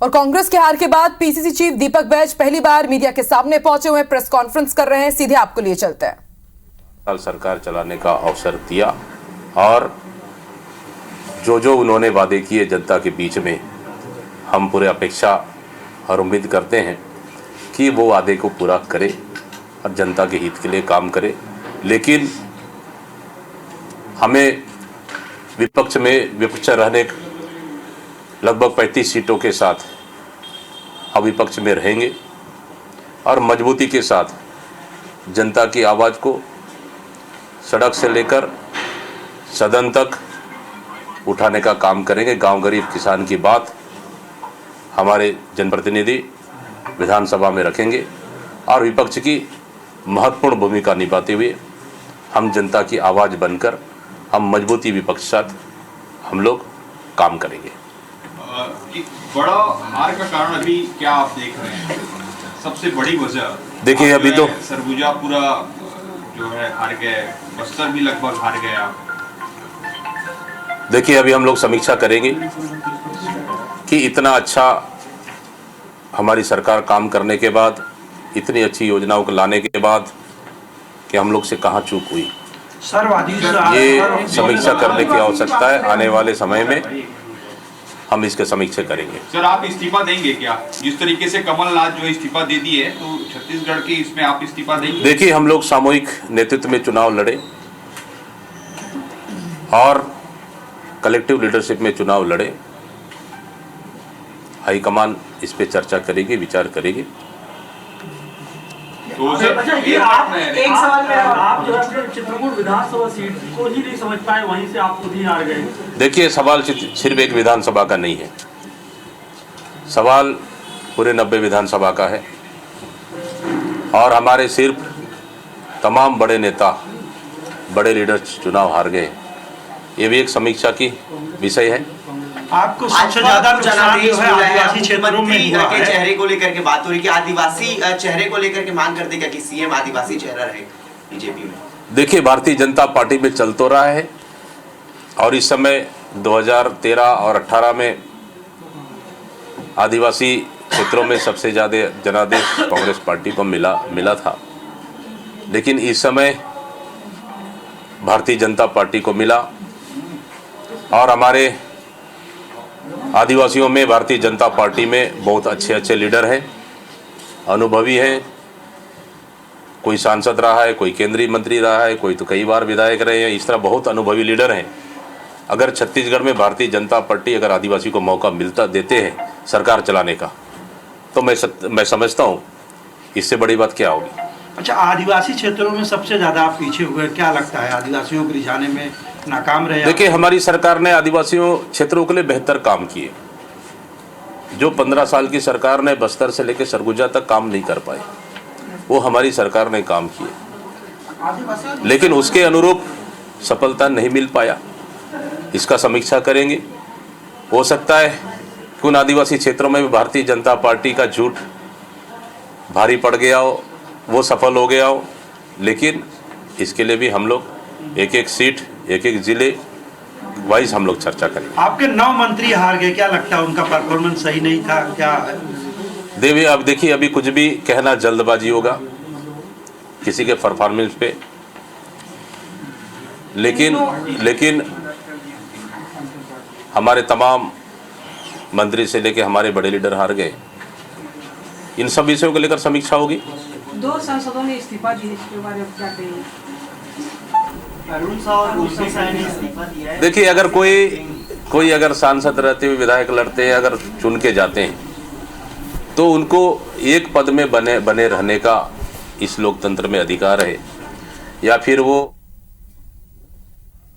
और कांग्रेस के हार के बाद पीसीसी चीफ दीपक बैज पहली बार मीडिया के सामने पहुंचे हुए प्रेस कॉन्फ्रेंस कर रहे हैं। सीधे आपको लिए चलते हैं। सरकार चलाने का अवसर दिया और जो उन्होंने वादे किए जनता के बीच में, हम पूरे अपेक्षा और उम्मीद करते हैं कि वो वादे को पूरा करे और जनता के हित के लिए काम करे। लेकिन हमें विपक्ष रहने लगभग 35 सीटों के साथ हम विपक्ष में रहेंगे और मजबूती के साथ जनता की आवाज़ को सड़क से लेकर सदन तक उठाने का काम करेंगे। गांव गरीब किसान की बात हमारे जनप्रतिनिधि विधानसभा में रखेंगे और विपक्ष की महत्वपूर्ण भूमिका निभाते हुए हम जनता की आवाज़ बनकर हम मजबूती विपक्ष के साथ हम लोग काम करेंगे। एक बड़ा हार का कारण अभी क्या आप देख रहे हैं? सबसे बड़ी वजह देखिए, अभी तो सरगुजा पूरा जो है हार गए, बस्तर भी लगभग हार गया। देखिए, अभी हम लोग समीक्षा करेंगे कि इतना अच्छा हमारी सरकार काम करने के बाद, इतनी अच्छी योजनाओं को लाने के बाद कि हम लोग से कहाँ चूक हुई, ये समीक्षा करने की आवश्यकता है। आने वाले समय में हम इसके समीक्षा करेंगे। सर, आप इस्तीफा देंगे क्या? जिस तरीके से कमलनाथ जो इस्तीफा दे दिए, तो छत्तीसगढ़ के इसमें आप इस्तीफा देंगे? देखिए, हम लोग सामूहिक नेतृत्व में चुनाव लड़े और कलेक्टिव लीडरशिप में चुनाव लड़े। हाईकमान इस पे चर्चा करेगी, विचार करेगी। तो अच्छा, ये आप एक सवाल में आप जो है चित्रकूट विधानसभा सीट को ही नहीं समझ पाए, वहीं से आप खुद ही हार गए। देखिए, सवाल सिर्फ एक विधानसभा का नहीं है, सवाल पूरे 90 विधानसभा का है और हमारे सिर्फ तमाम बड़े नेता, बड़े लीडर चुनाव हार गए, ये भी एक समीक्षा की विषय है। आपको सबसे ज्यादा नुकसान जो है आदिवासी क्षेत्रों में हुआ के है। चेहरे को लेकर के बात हो रही है कि आदिवासी चेहरे को लेकर के मांग करते क्या कि सीएम आदिवासी चेहरा रहे बीजेपी में? देखिए, भारतीय जनता पार्टी में चल तो रहा है और इस समय 2013 और 18 में आदिवासी क्षेत्रों में सबसे ज़्यादा जनादेश कांग्रेस पार्टी को मिला था। लेकिन इस समय भारतीय जनता पार्टी को मिला और हमारे आदिवासियों में भारतीय जनता पार्टी में बहुत अच्छे लीडर हैं, अनुभवी हैं। कोई सांसद रहा है, कोई केंद्रीय मंत्री रहा है, कोई तो कई बार विधायक रहे हैं। इस तरह बहुत अनुभवी लीडर हैं। अगर छत्तीसगढ़ में भारतीय जनता पार्टी अगर आदिवासी को मौका देते हैं सरकार चलाने का, तो मैं समझता हूँ इससे बड़ी बात क्या होगी। अच्छा, आदिवासी क्षेत्रों में सबसे ज्यादा आप पीछे हुए, क्या लगता है आदिवासियों को रिझाने में नाकाम रहे? देखिए, हमारी सरकार ने आदिवासियों क्षेत्रों के लिए बेहतर काम किए। जो 15 साल की सरकार ने बस्तर से लेकर सरगुजा तक काम नहीं कर पाए, वो हमारी सरकार ने काम किए, लेकिन उसके अनुरूप सफलता नहीं मिल पाया। इसका समीक्षा करेंगे। हो सकता है कि उन आदिवासी क्षेत्रों में भी भारतीय जनता पार्टी का झूठ भारी पड़ गया हो, वो सफल हो गया हो, लेकिन इसके लिए भी हम लोग एक सीट, एक जिले वाइज हम लोग चर्चा करेंगे। आपके 9 मंत्री हार गए, क्या लगता है उनका परफॉर्मेंस सही नहीं था क्या? अब देखिए, अभी कुछ भी कहना जल्दबाजी होगा किसी के परफॉर्मेंस पे, लेकिन हमारे तमाम मंत्री से लेके हमारे बड़े लीडर हार गए। इन सब विषयों को लेकर समीक्षा होगी। 2 सांसदों ने इस्तीफा दिया, इसके बारे में क्या कहेंगे? देखिए, अगर कोई अगर सांसद रहते हुए विधायक लड़ते हैं, अगर चुन के जाते हैं, तो उनको एक पद में बने रहने का इस लोकतंत्र में अधिकार है, या फिर वो